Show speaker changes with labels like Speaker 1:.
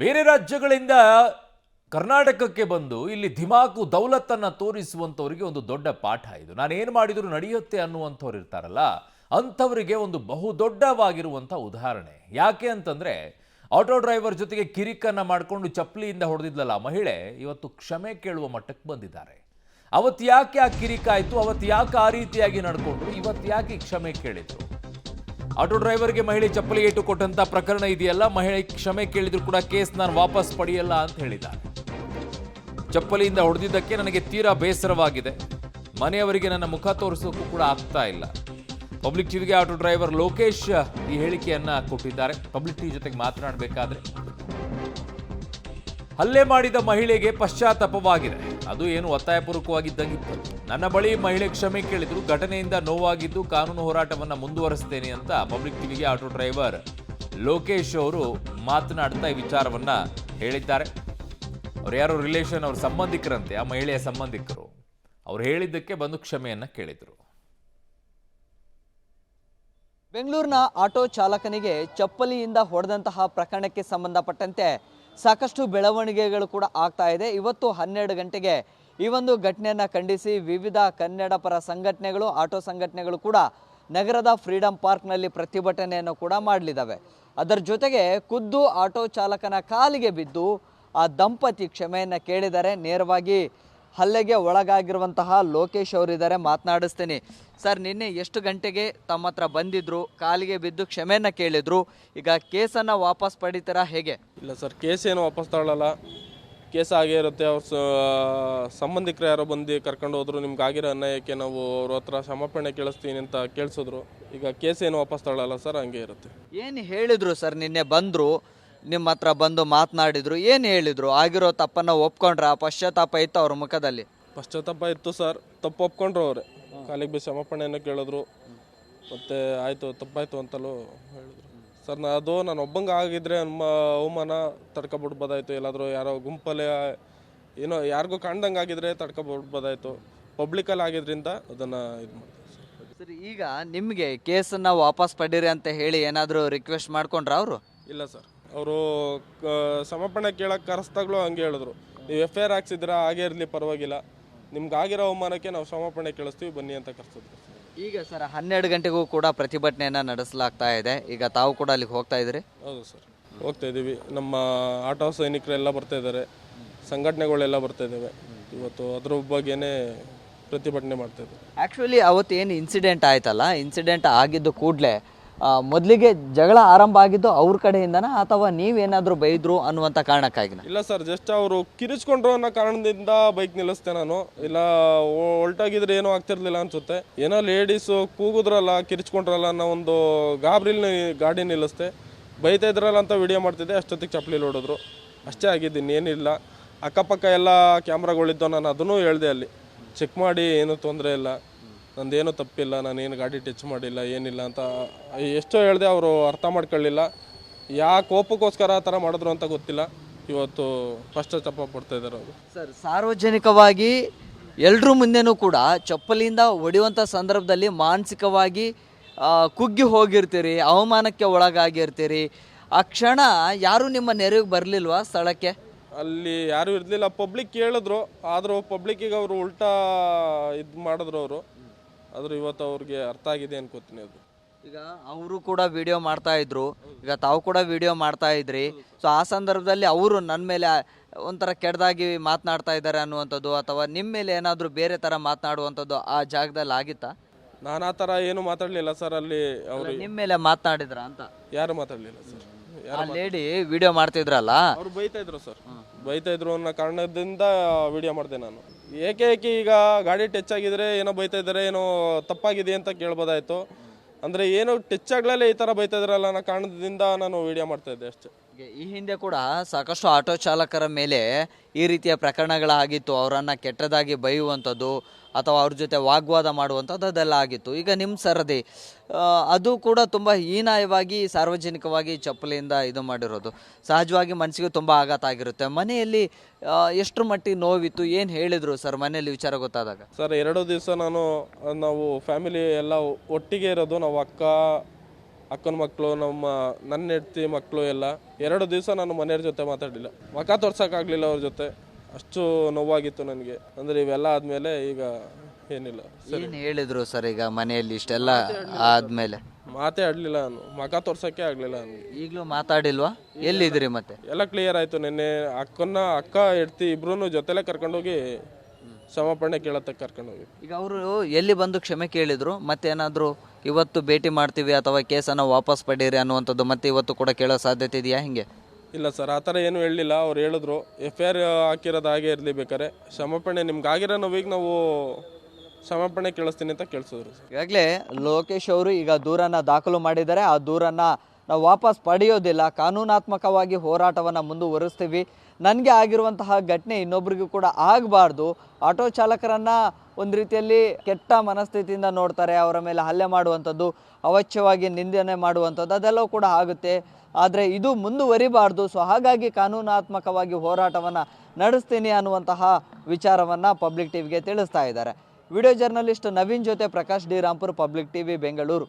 Speaker 1: ಬೇರೆ ರಾಜ್ಯಗಳಿಂದ ಕರ್ನಾಟಕಕ್ಕೆ ಬಂದು ಇಲ್ಲಿ ಧಿಮಾಕು ದೌಲತ್ತನ್ನು ತೋರಿಸುವಂಥವರಿಗೆ ಒಂದು ದೊಡ್ಡ ಪಾಠ ಇದು. ನಾನೇನು ಮಾಡಿದರೂ ನಡೆಯುತ್ತೆ ಅನ್ನುವಂಥವ್ರು ಇರ್ತಾರಲ್ಲ, ಅಂಥವರಿಗೆ ಒಂದು ಬಹುದೊಡ್ಡವಾಗಿರುವಂಥ ಉದಾಹರಣೆ. ಯಾಕೆ ಅಂತಂದರೆ, ಆಟೋ ಡ್ರೈವರ್ ಜೊತೆಗೆ ಕಿರಿಕನ್ನು ಮಾಡಿಕೊಂಡು ಚಪ್ಪಲಿಯಿಂದ ಹೊಡೆದಿದ್ಲಲ್ಲ ಮಹಿಳೆ, ಇವತ್ತು ಕ್ಷಮೆ ಕೇಳುವ ಮಟ್ಟಕ್ಕೆ ಬಂದಿದ್ದಾರೆ. ಅವತ್ತು ಯಾಕೆ ಆ ಕಿರಿಕಾಯಿತು, ಅವತ್ತು ಯಾಕೆ ಆ ರೀತಿಯಾಗಿ ನಡ್ಕೊಂಡ್ರು, ಇವತ್ತು ಯಾಕೆ ಕ್ಷಮೆ ಕೇಳಿದ್ರು? ಆಟೋ ಡ್ರೈವರ್ಗೆ ಮಹಿಳೆ ಚಪ್ಪಲಿ ಏಟು ಕೊಟ್ಟಂತ ಪ್ರಕರಣ ಇದೆಯಲ್ಲ, ಮಹಿಳೆ ಕ್ಷಮೆ ಕೇಳಿದ್ರು ಕೂಡ ಕೇಸ್ ನಾನು ವಾಪಸ್ ಪಡೆಯಲ್ಲ ಅಂತ ಹೇಳಿದ್ದಾರೆ. ಚಪ್ಪಲಿಯಿಂದ ಹೊಡೆದಿದ್ದಕ್ಕೆ ನನಗೆ ತೀರಾ ಬೇಸರವಾಗಿದೆ, ಮನೆಯವರಿಗೆ ನನ್ನ ಮುಖ ತೋರಿಸೋಕ್ಕೂ ಕೂಡ ಆಗ್ತಾ ಇಲ್ಲ. ಪಬ್ಲಿಕ್ ಟಿವಿಗೆ ಆಟೋ ಡ್ರೈವರ್ ಲೋಕೇಶ್ ಈ ಹೇಳಿಕೆಯನ್ನ ಕೊಟ್ಟಿದ್ದಾರೆ. ಪಬ್ಲಿಕ್ ಟಿವಿ ಜೊತೆಗೆ ಮಾತನಾಡಬೇಕಾದ್ರೆ, ಹಲ್ಲೆ ಮಾಡಿದ ಮಹಿಳೆಗೆ ಪಶ್ಚಾತ್ತಾಪವಾಗಿದೆ, ಅದು ಏನು ಒತ್ತಾಯಪೂರ್ವಕವಾಗಿದ್ದಂಗಿತ್ತು. ನನ್ನ ಬಳಿ ಮಹಿಳೆ ಕ್ಷಮೆ ಕೇಳಿದ್ರು, ಘಟನೆಯಿಂದ ನೋವಾಗಿದ್ದು ಕಾನೂನು ಹೋರಾಟವನ್ನ ಮುಂದುವರಿಸ್ತೇನೆ ಅಂತ ಪಬ್ಲಿಕ್ ಟಿವಿಗೆ ಆಟೋ ಡ್ರೈವರ್ ಲೋಕೇಶ್ ಅವರು ಮಾತನಾಡ್ತಾ ಈ ವಿಚಾರವನ್ನ ಹೇಳಿದ್ದಾರೆ. ಅವ್ರು ಯಾರೋ ರಿಲೇಷನ್, ಅವ್ರ ಸಂಬಂಧಿಕರಂತೆ, ಆ ಮಹಿಳೆಯ ಸಂಬಂಧಿಕರು. ಅವ್ರು ಹೇಳಿದ್ದಕ್ಕೆ ಬಂದು ಕ್ಷಮೆಯನ್ನ ಕೇಳಿದ್ರು.
Speaker 2: ಬೆಂಗಳೂರಿನ ಆಟೋ ಚಾಲಕನಿಗೆ ಚಪ್ಪಲಿಯಿಂದ ಹೊಡೆದಂತಹ ಪ್ರಕರಣಕ್ಕೆ ಸಂಬಂಧಪಟ್ಟಂತೆ ಸಾಕಷ್ಟು ಬೆಳವಣಿಗೆಗಳು ಕೂಡ ಆಗ್ತಾ ಇದೆ. ಇವತ್ತು 12 ಗಂಟೆಗೆ ಈ ಒಂದು ಘಟನೆಯನ್ನು ಖಂಡಿಸಿ ವಿವಿಧ ಕನ್ನಡ ಪರ ಸಂಘಟನೆಗಳು, ಆಟೋ ಸಂಘಟನೆಗಳು ಕೂಡ ನಗರದ ಫ್ರೀಡಂ ಪಾರ್ಕ್ನಲ್ಲಿ ಪ್ರತಿಭಟನೆಯನ್ನು ಕೂಡ ಮಾಡಲಿದ್ದಾವೆ. ಅದರ ಜೊತೆಗೆ ಖುದ್ದು ಆಟೋ ಚಾಲಕನ ಕಾಲಿಗೆ ಬಿದ್ದು ಆ ದಂಪತಿ ಕ್ಷಮೆಯನ್ನು ಕೇಳಿದ್ದಾರೆ. ನೇರವಾಗಿ ಹಲ್ಲೆಗೆ ಒಳಗಾಗಿರುವಂತಹ ಲೋಕೇಶ್ ಅವರಿದ್ದಾರೆ, ಮಾತನಾಡಿಸ್ತೀನಿ. ಸರ್, ನಿನ್ನೆ ಎಷ್ಟು ಗಂಟೆಗೆ ತಮ್ಮ ಹತ್ರ ಬಂದಿದ್ರು, ಕಾಲಿಗೆ ಬಿದ್ದು ಕ್ಷಮೆಯನ್ನು ಕೇಳಿದ್ರು, ಈಗ ಕೇಸನ್ನು ವಾಪಸ್ ಪಡಿತೀರಾ ಹೇಗೆ?
Speaker 3: ಇಲ್ಲ ಸರ್, ಕೇಸ್ ಏನು ವಾಪಸ್ ತಗೊಳ್ಳಲ್ಲ. ಕೇಸ್ ಆಗೇ ಇರುತ್ತೆ. ಅವ್ರ ಸಂಬಂಧಿಕರು ಯಾರೋ ಬಂದು ಕರ್ಕೊಂಡು ಹೋದ್ರು, ನಿಮ್ಗೆ ಆಗಿರೋ ಅನ್ಯಾಯಕ್ಕೆ ನಾವು ಅವ್ರ ಹತ್ರ ಕ್ಷಮಾಪಣೆ ಕೇಳಿಸ್ತೀನಿ ಅಂತ ಕೇಳಿಸಿದ್ರು. ಈಗ ಕೇಸ್ ಏನು ವಾಪಸ್ ತಗೊಳ್ಳಲ್ಲ ಸರ್, ಹಂಗೆ ಇರುತ್ತೆ.
Speaker 2: ಏನು ಹೇಳಿದ್ರು ಸರ್? ನಿನ್ನೆ ಬಂದರು, ನಿಮ್ಮ ಹತ್ರ ಬಂದು ಮಾತನಾಡಿದ್ರು, ಏನು ಹೇಳಿದ್ರು? ಆಗಿರೋ ತಪ್ಪನ್ನು ಒಪ್ಕೊಂಡ್ರ? ಪಶ್ಚಾತ್ತಾಪ ಇತ್ತು ಅವ್ರ ಮುಖದಲ್ಲಿ?
Speaker 3: ಪಶ್ಚಾತ್ತಾಪ ಇತ್ತು ಸರ್, ತಪ್ಪು ಒಪ್ಕೊಂಡ್ರು ಅವರೇ. ಕಾಲಿಗೆ ಬಿ ಕ್ಷಮಾಪಣೆಯನ್ನು ಕೇಳಿದ್ರು, ಮತ್ತು ಆಯಿತು ತಪ್ಪಾಯಿತು ಅಂತಲೂ ಹೇಳಿದ್ರು. ಸರ್, ನಾನು ಒಬ್ಬಂಗೆ ಆಗಿದ್ರೆ ನಮ್ಮ ಅವಮಾನ ತಡ್ಕೊಬಿಡ್ಬೋದಾಯಿತು. ಎಲ್ಲಾದರೂ ಯಾರೋ ಗುಂಪಲ್ಲಿ ಏನೋ ಯಾರಿಗೂ ಕಾಣ್ದಂಗೆ ಆಗಿದ್ರೆ ತಡ್ಕೊಬಿಡ್ಬೋದಾಯಿತು. ಪಬ್ಲಿಕಲ್ಲಿ ಆಗಿದ್ರಿಂದ ಅದನ್ನು ಇದು ಮಾಡ್ತಾರೆ
Speaker 2: ಸರ್. ಈಗ ನಿಮಗೆ ಕೇಸನ್ನು ವಾಪಸ್ ಪಡೀರಿ ಅಂತ ಹೇಳಿ ಏನಾದರೂ ರಿಕ್ವೆಸ್ಟ್ ಮಾಡ್ಕೊಂಡ್ರ ಅವರು?
Speaker 3: ಇಲ್ಲ ಸರ್, ಅವರು ಕ್ಷಮಾಪಣೆ ಕೇಳೋಕ್ಕೆ ಕರೆಸ್ದಾಗ್ಲೂ ಹಂಗೆ ಹೇಳಿದ್ರು, ನೀವು FIR ಹಾಕ್ಸಿದ್ರೆ ಹಾಗೇ ಇರಲಿ ಪರವಾಗಿಲ್ಲ, ನಿಮ್ಗೆ ಆಗಿರೋ ಅವಮಾನಕ್ಕೆ ನಾವು ಕ್ಷಮಾಪಣೆ ಕೇಳಿಸ್ತೀವಿ ಬನ್ನಿ ಅಂತ ಕರೆಸಿದ್ರು.
Speaker 2: ಈಗ ಸರ್ 12 ಗಂಟೆಗೂ ಕೂಡ ಪ್ರತಿಭಟನೆಯನ್ನು ನಡೆಸಲಾಗ್ತಾ ಇದೆ. ಈಗ ತಾವು ಕೂಡ ಅಲ್ಲಿಗೆ ಹೋಗ್ತಾ ಇದ್ದೀರಿ?
Speaker 3: ಹೌದು ಸರ್, ಹೋಗ್ತಾ ಇದ್ದೀವಿ. ನಮ್ಮ ಆಟೋ ಸೈನಿಕರೆಲ್ಲ ಬರ್ತಾ ಇದ್ದಾರೆ, ಸಂಘಟನೆಗಳೆಲ್ಲ ಬರ್ತಾ ಇದ್ದಾವೆ. ಇವತ್ತು ಅದ್ರ ಬಗ್ಗೆನೇ ಪ್ರತಿಭಟನೆ ಮಾಡ್ತಾ ಇದ್ದೀವಿ.
Speaker 2: ಆ್ಯಕ್ಚುಲಿ ಅವತ್ತು ಏನು ಇನ್ಸಿಡೆಂಟ್ ಆಯ್ತಲ್ಲ, ಇನ್ಸಿಡೆಂಟ್ ಆಗಿದ್ದು ಕೂಡಲೇ ಮೊದಲಿಗೆ ಜಗಳ ಆರಂಭ ಆಗಿದ್ದು ಅವ್ರ ಕಡೆಯಿಂದನಾ ಅಥವಾ ನೀವೇನಾದರೂ ಬೈದ್ರು ಅನ್ನುವಂಥ ಕಾರಣಕ್ಕಾಗಿನ?
Speaker 3: ಇಲ್ಲ ಸರ್, ಜಸ್ಟ್ ಅವರು ಕಿರಿಚ್ಕೊಂಡ್ರು ಅನ್ನೋ ಕಾರಣದಿಂದ ಬೈಕ್ ನಿಲ್ಲಿಸ್ತೆ ನಾನು. ಇಲ್ಲ ಹೊಲ್ಟಾಗಿದ್ರೆ ಏನೂ ಆಗ್ತಿರ್ಲಿಲ್ಲ ಅನ್ಸುತ್ತೆ. ಏನೋ ಲೇಡೀಸು ಕೂಗುದ್ರಲ್ಲ, ಕಿರಿಚ್ಕೊಂಡ್ರಲ್ಲ ಅನ್ನೋ ಒಂದು ಗಾಬರಿಲಿ ಗಾಡಿ ನಿಲ್ಲಿಸ್ತೆ. ಬೈತಾ ಇದ್ರಲ್ಲ ಅಂತ ವಿಡಿಯೋ ಮಾಡ್ತಿದ್ದೆ, ಅಷ್ಟೊತ್ತಿಗೆ ಚಪ್ಪಲಿ ಹೊಡೋದ್ರು. ಅಷ್ಟೇ ಆಗಿದ್ದೀನಿ, ಏನಿಲ್ಲ. ಅಕ್ಕಪಕ್ಕ ಎಲ್ಲ ಕ್ಯಾಮ್ರಾಗಳಿದ್ದು, ನಾನು ಅದನ್ನೂ ಹೇಳಿದೆ, ಅಲ್ಲಿ ಚೆಕ್ ಮಾಡಿ ಏನೂ ತೊಂದರೆ ಇಲ್ಲ, ನಂದೇನು ತಪ್ಪಿಲ್ಲ, ನಾನೇನು ಗಾಡಿ ಟಚ್ ಮಾಡಿಲ್ಲ, ಏನಿಲ್ಲ ಅಂತ ಎಷ್ಟೋ ಹೇಳಿದೆ. ಅವರು ಅರ್ಥ ಮಾಡ್ಕೊಳ್ಳಿಲ್ಲ. ಯಾವ ಕೋಪಕ್ಕೋಸ್ಕರ ಆ ಥರ ಮಾಡಿದ್ರು ಅಂತ ಗೊತ್ತಿಲ್ಲ. ಇವತ್ತು ಪಶ್ಚಾತ್ತಾಪ ಪಡ್ತಾ ಇದ್ದಾರೆ ಅವರು.
Speaker 2: ಸರ್, ಸಾರ್ವಜನಿಕವಾಗಿ ಎಲ್ಲರೂ ಮುಂದೆನೂ ಕೂಡ ಚಪ್ಪಲಿಯಿಂದ ಹೊಡೆಯುವಂಥ ಸಂದರ್ಭದಲ್ಲಿ ಮಾನಸಿಕವಾಗಿ ಕುಗ್ಗಿ ಹೋಗಿರ್ತೀರಿ, ಅವಮಾನಕ್ಕೆ ಒಳಗಾಗಿರ್ತೀರಿ. ಆ ಕ್ಷಣ ಯಾರೂ ನಿಮ್ಮ ನೆರವಿಗೆ ಬರಲಿಲ್ವಾ ಸ್ಥಳಕ್ಕೆ?
Speaker 3: ಅಲ್ಲಿ ಯಾರೂ ಇರಲಿಲ್ಲ. ಪಬ್ಲಿಕ್ ಕೇಳಿದ್ರು, ಆದರೂ ಪಬ್ಲಿಕ್ಕಿಗೆ ಅವರು ಉಲ್ಟಾ ಇದು ಮಾಡಿದ್ರು ಅವರು. ಆದರೂ ಇವತ್ತು ಅವ್ರಿಗೆ ಅರ್ಥ ಆಗಿದೆ ಅನ್ಕೋತೀನಿ. ಅದು
Speaker 2: ಈಗ ಅವರು ಕೂಡ ವಿಡಿಯೋ ಮಾಡ್ತಾ ಇದ್ರು, ಈಗ ತಾವು ಕೂಡ ವಿಡಿಯೋ ಮಾಡ್ತಾ ಇದ್ರಿ. ಸೊ ಆ ಸಂದರ್ಭದಲ್ಲಿ ಅವರು ನನ್ನ ಮೇಲೆ ಒಂಥರ ಕೆಟ್ಟದಾಗಿ ಮಾತನಾಡ್ತಾ ಇದ್ದಾರೆ ಅನ್ನುವಂಥದ್ದು ಅಥವಾ ನಿಮ್ಮ ಮೇಲೆ ಏನಾದರೂ ಬೇರೆ ಥರ ಮಾತನಾಡುವಂಥದ್ದು ಆ ಜಾಗದಲ್ಲಿ ಆಗಿತ್ತಾ?
Speaker 3: ನಾನು ಆ ಥರ ಏನು ಮಾತಾಡಲಿಲ್ಲ ಸರ್. ಅಲ್ಲಿ ಅವರು
Speaker 2: ನಿಮ್ಮ ಮೇಲೆ ಮಾತನಾಡಿದ್ರ ಅಂತ?
Speaker 3: ಯಾರು ಮಾತಾಡಲಿಲ್ಲ ಸರ್.
Speaker 2: ಆ ಲೇಡಿ ವಿಡಿಯೋ ಮಾಡ್ತಿದ್ರಲ್ಲ,
Speaker 3: ಅವ್ರು ಬೈತಾ ಇದ್ರು ಸರ್. ಬೈತಾ ಇದ್ರು ಅನ್ನೋ ಕಾರಣದಿಂದ ವಿಡಿಯೋ ಮಾಡಿದೆ ನಾನು. ಏಕೆ ಈಗ ಗಾಡಿ ಟಚ್ ಆಗಿದ್ರೆ ಏನೋ ಬೈತಾ ಇದ್ದಾರೆ, ಏನೋ ತಪ್ಪಾಗಿದೆ ಅಂತ ಕೇಳ್ಬೋದಾಯ್ತು. ಅಂದರೆ ಏನೋ ಟಚ್ ಆಗ್ಲೇ ಈ ಥರ ಬೈತಾ ಇದ್ರಲ್ಲ ಅನ್ನೋ ಕಾರಣದಿಂದ ನಾನು ವಿಡಿಯೋ ಮಾಡ್ತಾ ಇದ್ದೆ ಅಷ್ಟೇ.
Speaker 2: ಈ ಹಿಂದೆ ಕೂಡ ಸಾಕಷ್ಟು ಆಟೋ ಚಾಲಕರ ಮೇಲೆ ಈ ರೀತಿಯ ಪ್ರಕರಣಗಳಾಗಿತ್ತು. ಅವರನ್ನು ಕೆಟ್ಟದಾಗಿ ಬೈಯುವಂಥದ್ದು ಅಥವಾ ಅವ್ರ ಜೊತೆ ವಾಗ್ವಾದ ಮಾಡುವಂಥದ್ದು ಅದೆಲ್ಲ ಆಗಿತ್ತು. ಈಗ ನಿಮ್ಮ ಸರದಿ ಅದು ಕೂಡ ತುಂಬ ಹೀನಾಯವಾಗಿ ಸಾರ್ವಜನಿಕವಾಗಿ ಚಪ್ಪಲಿಯಿಂದ ಇದು ಮಾಡಿರೋದು ಸಹಜವಾಗಿ ಮನಸ್ಸಿಗೆ ತುಂಬ ಆಘಾತ ಆಗಿರುತ್ತೆ. ಮನೆಯಲ್ಲಿ ಎಷ್ಟರ ಮಟ್ಟಿಗೆ ನೋವಿತ್ತು, ಏನು ಹೇಳಿದರು ಸರ್ ಮನೆಯಲ್ಲಿ ವಿಚಾರ ಗೊತ್ತಾದಾಗ?
Speaker 3: ಸರ್, 2 ದಿವಸ ನಾವು ಫ್ಯಾಮಿಲಿ ಎಲ್ಲ ಒಟ್ಟಿಗೆ ಇರೋದು. ನಾವು ಅಕ್ಕ, ಅಕ್ಕನ ಮಕ್ಕಳು ನನ್ನ ಹೆಂಡತಿ ಮಕ್ಕಳು ಎಲ್ಲ 2 ದಿವಸ ನಾನು ಮನೆಯವ್ರ ಜೊತೆ ಮಾತಾಡಲಿಲ್ಲ, ಮುಖ ತೋರ್ಸೋಕ್ಕಾಗಲಿಲ್ಲ ಅವ್ರ ಜೊತೆ. ಅಷ್ಟು ನೋವಾಗಿತ್ತು ನನಗೆ. ಅಂದರೆ ಇವೆಲ್ಲ ಆದಮೇಲೆ ಈಗ ಏನಿಲ್ಲ,
Speaker 2: ಏನು ಹೇಳಿದ್ರು ಸರ್ ಈಗ ಮನೆಯಲ್ಲಿ ಇಷ್ಟೆಲ್ಲ ಆದಮೇಲೆ?
Speaker 3: ಮಾತೇ ಆಡಲಿಲ್ಲ ನಾನು, ಮುಖ ತೋರ್ಸೋಕ್ಕೆ ಆಗಲಿಲ್ಲ ನನಗೆ.
Speaker 2: ಈಗಲೂ ಮಾತಾಡಿಲ್ವಾ? ಎಲ್ಲಿದ್ದೀರಿ ಮತ್ತೆ?
Speaker 3: ಎಲ್ಲ ಕ್ಲಿಯರ್ ಆಯಿತು. ನಿನ್ನೆ ಅಕ್ಕ ಹೆಂಡ್ತಿ ಇಬ್ರು ಜೊತೆಲೇ ಕರ್ಕೊಂಡೋಗಿ ಕ್ಷಮಾಪಣೆ ಕೇಳತ್ತಕ್ಕೆ ಕರ್ಕೊಂಡೋಗಿ.
Speaker 2: ಈಗ ಅವರು ಎಲ್ಲಿ ಬಂದು ಕ್ಷಮೆ ಕೇಳಿದ್ರು? ಮತ್ತೇನಾದರೂ ಇವತ್ತು ಭೇಟಿ ಮಾಡ್ತೀವಿ ಅಥವಾ ಕೇಸನ್ನು ವಾಪಸ್ ಪಡೀರಿ ಅನ್ನುವಂಥದ್ದು ಮತ್ತೆ ಇವತ್ತು ಕೂಡ ಕೇಳೋ ಸಾಧ್ಯತೆ ಇದೆಯಾ? ಹಿಂಗೆ
Speaker 3: ಇಲ್ಲ ಸರ್, ಆ ಥರ ಏನೂ ಹೇಳಲಿಲ್ಲ. ಅವ್ರು ಹೇಳಿದ್ರು FIR ಹಾಕಿರೋದು ಹಾಗೆ ಇರಲಿ, ಬೇಕಾರೆ ಕ್ಷಮಾಪಣೆ ನಿಮ್ಗೆ ಆಗಿರೋ ನೋವಿಗೆ ನಾವು ಕ್ಷಮಾಪಣೆ ಕೇಳಿಸ್ತೀನಿ ಅಂತ ಕೇಳಿಸಿದ್ರು.
Speaker 2: ಈಗಾಗಲೇ ಲೋಕೇಶ್ ಅವರು ಈಗ ದೂರನ್ನು ದಾಖಲು ಮಾಡಿದ್ದಾರೆ. ಆ ದೂರನ್ನು ನಾವು ವಾಪಸ್ ಪಡೆಯೋದಿಲ್ಲ, ಕಾನೂನಾತ್ಮಕವಾಗಿ ಹೋರಾಟವನ್ನು ಮುಂದುವರಿಸ್ತೀವಿ. ನನಗೆ ಆಗಿರುವಂತಹ ಘಟನೆ ಇನ್ನೊಬ್ರಿಗೂ ಕೂಡ ಆಗಬಾರ್ದು. ಆಟೋ ಚಾಲಕರನ್ನು ಒಂದು ರೀತಿಯಲ್ಲಿ ಕೆಟ್ಟ ಮನಸ್ಥಿತಿಯಿಂದ ನೋಡ್ತಾರೆ, ಅವರ ಮೇಲೆ ಹಲ್ಲೆ ಮಾಡುವಂಥದ್ದು, ಅವಾಚ್ಯವಾಗಿ ನಿಂದನೆ ಮಾಡುವಂಥದ್ದು ಅದೆಲ್ಲವೂ ಕೂಡ ಆಗುತ್ತೆ. ಆದರೆ ಇದು ಮುಂದುವರಿಬಾರ್ದು. ಸೊ ಹಾಗಾಗಿ ಕಾನೂನಾತ್ಮಕವಾಗಿ ಹೋರಾಟವನ್ನು ನಡೆಸ್ತೀನಿ ಅನ್ನುವಂತಹ ವಿಚಾರವನ್ನು ಪಬ್ಲಿಕ್ ಟಿವಿಗೆ ತಿಳಿಸ್ತಾ ಇದ್ದಾರೆ. ವಿಡಿಯೋ ಜರ್ನಲಿಸ್ಟ್ ನವೀನ್ ಜೊತೆ Prakash D Rampur, public TV, Bengaluru.